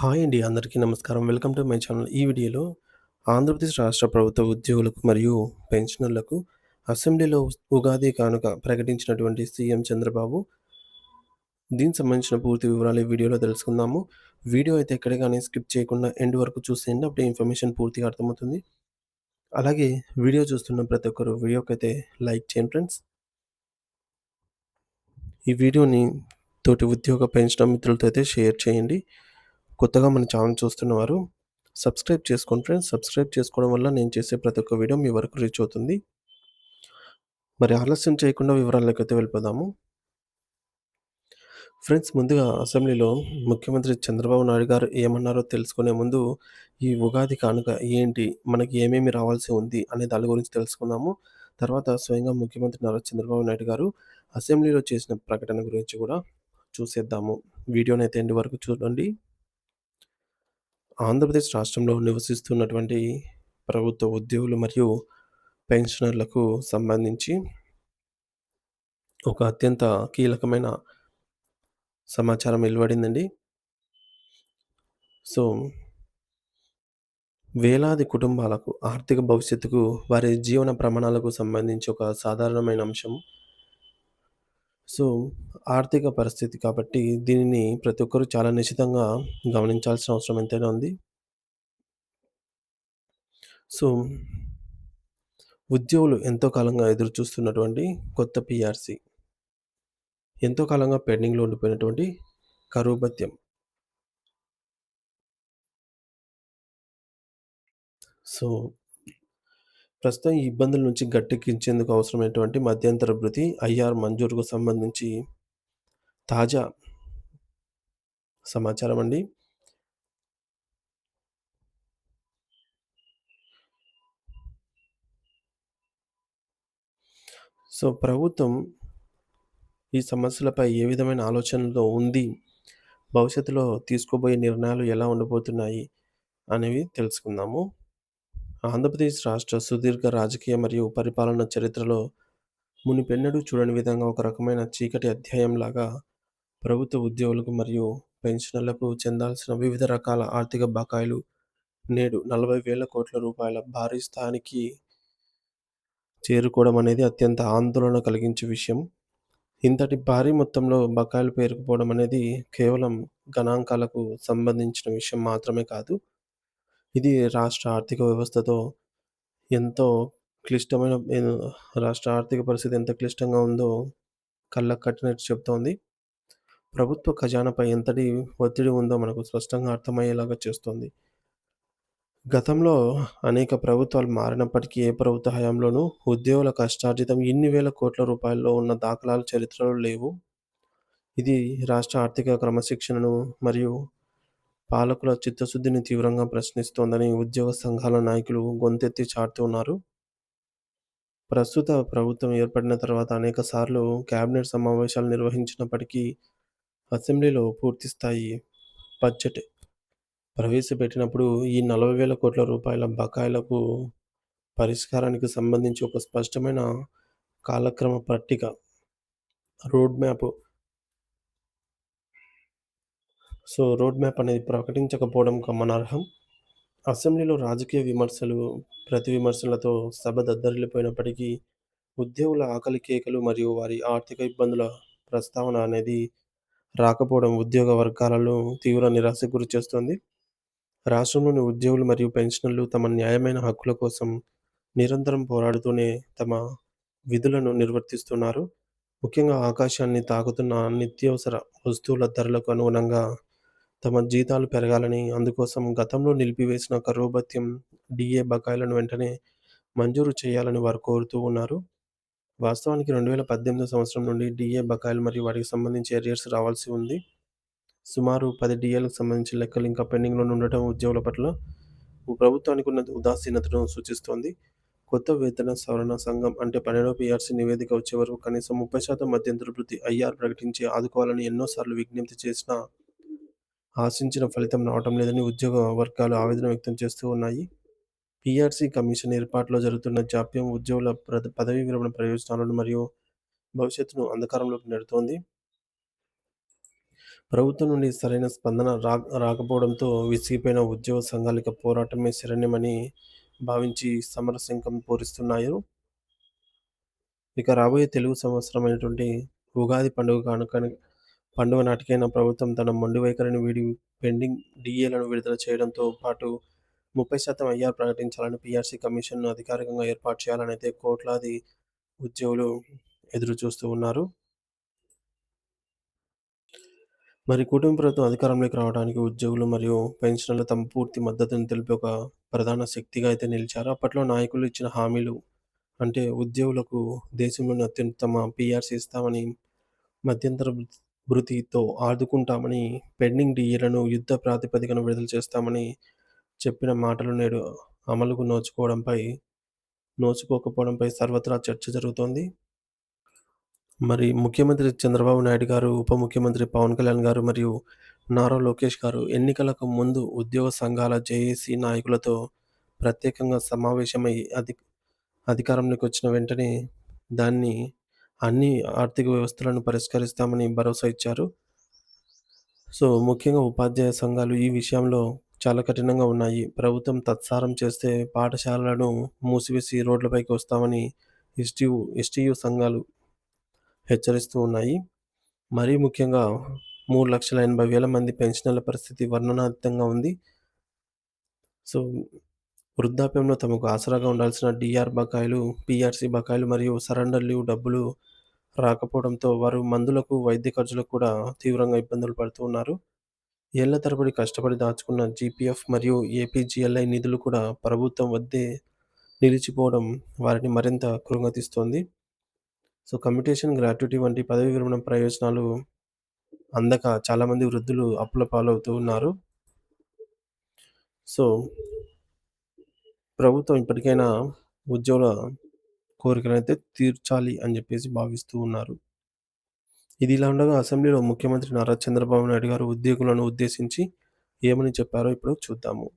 Hi అండి. అందరికీ నమస్కారం. Welcome to my channel. ఈ వీడియోలో ఆంధ్రప్రదేశ్ రాష్ట్ర ప్రభుత్వ ఉద్యోగులకు మరియు పెన్షనర్లకు అసెంబ్లీలో ఉగాది కానుక ప్రకటించినటువంటి సీఎం చంద్రబాబు. దీనికి సంబంధించిన పూర్తి వివరాలు ఈ వీడియోలో తెలుసుకుందాము. వీడియో అయితే ఎక్కడ గాని స్కిప్ చేయకుండా ఎండ్ వరకు చూసేయండి. అప్పుడే ఇన్ఫర్మేషన్ పూర్తిగా అర్థమవుతుంది. అలాగే వీడియో చూస్తున్న ప్రతి ఒక్కరు వీడియోకైతే లైక్ చేయండి ఫ్రెండ్స్. ఈ వీడియోని తోటి ఉద్యోగ పెన్షనర్ మిత్రులతో అయితే షేర్ చేయండి. కొత్తగా మన ఛానల్ చూస్తున్నవారు సబ్స్క్రైబ్ చేసుకోండి ఫ్రెండ్స్. సబ్స్క్రైబ్ చేసుకోవడం వల్ల నేను చేసే ప్రతి ఒక్క వీడియో మీ వరకు రీచ్ అవుతుంది. మరి ఆలస్యం చేయకుండా వివరాలకైతే వెళ్ళిపోదాము. ఫ్రెండ్స్, ముందుగా అసెంబ్లీలో ముఖ్యమంత్రి చంద్రబాబు నాయుడు గారు ఏమన్నారో తెలుసుకునే ముందు ఈ ఉగాది కానుక ఏంటి? మనకి ఏమేమి రావాల్సి ఉంది అనే దాని గురించి తెలుసుకుందాము. తర్వాత స్వయంగా ముఖ్యమంత్రి నారా చంద్రబాబు నాయుడు గారు అసెంబ్లీలో చేసిన ప్రకటన గురించి కూడా చూసేద్దాము. వీడియోనైతే ఎండ్ వరకు చూడండి. ఆంధ్రప్రదేశ్ రాష్ట్రంలో నివసిస్తున్నటువంటి ప్రభుత్వ ఉద్యోగులు మరియు పెన్షనర్లకు సంబంధించి ఒక అత్యంత కీలకమైన సమాచారం వెలువడిందండి. సో, వేలాది కుటుంబాలకు ఆర్థిక భవిష్యత్తుకు, వారి జీవన ప్రమాణాలకు సంబంధించి ఒక సాధారణమైన అంశం. సో, ఆర్థిక పరిస్థితి కాబట్టి దీనిని ప్రతి ఒక్కరు చాలా నిశితంగా గమనించాల్సిన అవసరం ఎంతైనా ఉంది. సో, ఉద్యోగులు ఎంతో కాలంగా ఎదురుచూస్తున్నటువంటి కొత్త పీఆర్సీ, ఎంతో కాలంగా పెండింగ్‌లో ఉండిపోయినటువంటి కరువు భత్యం. సో, ప్రస్తుతం ఈ ఇబ్బందుల నుంచి గట్టెక్కించేందుకు అవసరమైనటువంటి మధ్యంతర భృతి ఐఆర్ మంజూరుకు సంబంధించి తాజా సమాచారం అండి. సో, ప్రభుత్వం ఈ సమస్యలపై ఏ విధమైన ఆలోచనలో ఉంది? భవిష్యత్తులో తీసుకోబోయే నిర్ణయాలు ఎలా ఉండబోతున్నాయి? అనేవి తెలుసుకుందాము. ఆంధ్రప్రదేశ్ రాష్ట్ర సుదీర్ఘ రాజకీయ మరియు పరిపాలన చరిత్రలో మునుపెన్నడూ చూడని విధంగా ఒక రకమైన చీకటి అధ్యాయంలాగా ప్రభుత్వ ఉద్యోగులకు మరియు పెన్షనర్లకు చెందాల్సిన వివిధ రకాల ఆర్థిక బకాయిలు నేడు 40,000 కోట్ల రూపాయల భారీ స్థాయికి చేరుకోవడం అనేది అత్యంత ఆందోళన కలిగించే విషయం. ఇంతటి భారీ మొత్తంలో బకాయిలు పేరుకుపోవడం అనేది కేవలం గణాంకాలకు సంబంధించిన విషయం మాత్రమే కాదు. ఇది రాష్ట్ర ఆర్థిక వ్యవస్థతో ఎంతో క్లిష్టమైన రాష్ట్ర ఆర్థిక పరిస్థితి ఎంత క్లిష్టంగా ఉందో కళ్ళకు కట్టినట్టు చెప్తోంది. ప్రభుత్వ ఖజానాపై ఎంతటి ఒత్తిడి ఉందో మనకు స్పష్టంగా అర్థమయ్యేలాగా చేస్తోంది. గతంలో అనేక ప్రభుత్వాలు మారినప్పటికీ ఏ ప్రభుత్వ హయాంలోనూ ఉద్యోగుల కష్టార్జితం ఇన్ని వేల కోట్ల రూపాయల్లో ఉన్న దాఖలాలు చరిత్రలో లేవు. ఇది రాష్ట్ర ఆర్థిక క్రమశిక్షణను మరియు పాలకుల చిత్తశుద్ధిని తీవ్రంగా ప్రశ్నిస్తోందని ఉద్యోగ సంఘాల నాయకులు గొంతెత్తి చాటుతున్నారు. ప్రస్తుత ప్రభుత్వం ఏర్పడిన తర్వాత అనేక సార్లు కేబినెట్ సమావేశాలు నిర్వహించినప్పటికీ అసెంబ్లీలో పూర్తిస్థాయి బడ్జెట్ ప్రవేశపెట్టినప్పుడు ఈ 40,000 కోట్ల రూపాయల బకాయిలకు పరిష్కారానికి సంబంధించి ఒక స్పష్టమైన కాలక్రమ పట్టిక, రోడ్ మ్యాప్ రోడ్ మ్యాప్ అనేది ప్రకటించకపోవడం గమనార్హం. అసెంబ్లీలో రాజకీయ విమర్శలు, ప్రతి విమర్శలతో సభ దద్దరిల్లిపోయినప్పటికీ ఉద్యోగుల ఆకలి కేకలు మరియు వారి ఆర్థిక ఇబ్బందుల ప్రస్తావన అనేది రాకపోవడం ఉద్యోగ వర్గాలను తీవ్ర నిరాశకు గురిచేస్తోంది. రాష్ట్రంలోని ఉద్యోగులు మరియు పెన్షనర్లు తమ న్యాయమైన హక్కుల కోసం నిరంతరం పోరాడుతూనే తమ విధులను నిర్వర్తిస్తున్నారు. ముఖ్యంగా ఆకాశాన్ని తాకుతున్న నిత్యావసర వస్తువుల ధరలకు అనుగుణంగా తమ జీతాలు పెరగాలని, అందుకోసం గతంలో నిలిపివేసిన కరువు భత్యం, డీఏ బకాయిలను వెంటనే మంజూరు చేయాలని వారు కోరుతూ ఉన్నారు. వాస్తవానికి 2018 సంవత్సరం నుండి డీఏ బకాయిలు మరియు వాటికి సంబంధించి అరియర్స్ రావాల్సి ఉంది. సుమారు 10 డీఏలకు సంబంధించిన లెక్కలు ఇంకా పెండింగ్‌లోనే ఉండటం ఉద్యోగుల పట్ల ప్రభుత్వానికి ఉన్న ఉదాసీనతను సూచిస్తోంది. కొత్త వేతన సవరణ సంఘం అంటే 12వ పీఆర్సీ నివేదిక వచ్చే వరకు కనీసం 30% మధ్యంతర భృతి ఐఆర్ ప్రకటించి ఆదుకోవాలని ఎన్నో సార్లు విజ్ఞప్తి చేసినా ఆశించిన ఫలితం రావటం లేదని ఉద్యోగ వర్గాలు ఆవేదన వ్యక్తం చేస్తూ ఉన్నాయి. పీఆర్సీ కమిషన్ ఏర్పాటులో జరుగుతున్న జాప్యం ఉద్యోగుల పదవీ విరమణ ప్రయోజనాలను మరియు భవిష్యత్తును అంధకారంలోకి నెడుతోంది. ప్రభుత్వం నుండి సరైన స్పందన రాకపోవడంతో విసిగిపోయిన ఉద్యోగ సంఘాలిక పోరాటమే శరణ్యమని భావించి సమరశంఖం పూరిస్తున్నాయి. ఇక రాబోయే తెలుగు సంవత్సరమైనటువంటి ఉగాది పండుగ నాటికైనా ప్రభుత్వం తన మొండి వైఖరిని వీడి పెండింగ్ డీఏలను విడుదల చేయడంతో పాటు 30% ఐఆర్ ప్రకటించాలని పీఆర్సీ కమిషన్‌ను అధికారికంగా ఏర్పాటు చేయాలనైతే కోట్లాది ఉద్యోగులు ఎదురు చూస్తూ ఉన్నారు. మరి కూటమి ప్రభుత్వం అధికారంలోకి రావడానికి ఉద్యోగులు మరియు పెన్షనర్లు తమ పూర్తి మద్దతును తెలిపి ఒక ప్రధాన శక్తిగా అయితే నిలిచారు. అప్పట్లో నాయకులు ఇచ్చిన హామీలు అంటే ఉద్యోగులకు దేశంలోనే అత్యుత్తమ పీఆర్సీ ఇస్తామని, మధ్యంతర భృతితో ఆదుకుంటామని, పెండింగ్ డీఏలను యుద్ధ ప్రాతిపదికన విడుదల చేస్తామని చెప్పిన మాటలు నేడు అమలుకు నోచుకోకపోవడంపై సర్వత్రా చర్చ జరుగుతోంది. మరి ముఖ్యమంత్రి చంద్రబాబు నాయుడు గారు, ఉప ముఖ్యమంత్రి పవన్ కళ్యాణ్ గారు మరియు నారా లోకేష్ గారు ఎన్నికలకు ముందు ఉద్యోగ సంఘాల జేఏసీ నాయకులతో ప్రత్యేకంగా సమావేశమై అధికారంలోకి వచ్చిన వెంటనే దాన్ని అన్ని ఆర్థిక వ్యవస్థలను పరిష్కరిస్తామని భరోసా ఇచ్చారు. ముఖ్యంగా ఉపాధ్యాయ సంఘాలు ఈ విషయంలో చాలా కఠినంగా ఉన్నాయి. ప్రభుత్వం తత్సారం చేస్తే పాఠశాలలను మూసివేసి రోడ్లపైకి వస్తామని ఎస్టీయూ సంఘాలు హెచ్చరిస్తూ ఉన్నాయి. మరీ ముఖ్యంగా 3,80,000 మంది పెన్షనర్ల పరిస్థితి వర్ణనాతీతంగా ఉంది. సో, వృద్ధాప్యంలో తమకు ఆసరాగా ఉండాల్సిన డీఆర్ బకాయిలు, పీఆర్సీ బకాయిలు మరియు సరెండర్ లీవ్ డబ్బులు రాకపోవడంతో వారు మందులకు, వైద్య ఖర్చులకు కూడా తీవ్రంగా ఇబ్బందులు పడుతూ ఉన్నారు. ఏళ్ల తరబడి కష్టపడి దాచుకున్న జీపీఎఫ్ మరియు ఏపీజీఎల్ఐ నిధులు కూడా ప్రభుత్వం వద్దే నిలిచిపోవడం వారిని మరింత కృంగతీస్తోంది. కమ్యూటేషన్ గ్రాట్యుటీ వంటి పదవీ విరమణ ప్రయోజనాలు అందక చాలామంది వృద్ధులు అప్పుల పాలవుతూ ఉన్నారు. సో, ప్రభుత్వం ఇప్పటికైనా ఉద్యోగుల కోరికలనైతే తీర్చాలి అని చెప్పేసి భావిస్తూ ఉన్నారు. ఇది ఇలా ఉండగా అసెంబ్లీలో ముఖ్యమంత్రి నారా చంద్రబాబు నాయుడు గారు ఉద్యోగులను ఉద్దేశించి ఏమని చెప్పారో ఇప్పుడు చూద్దాము.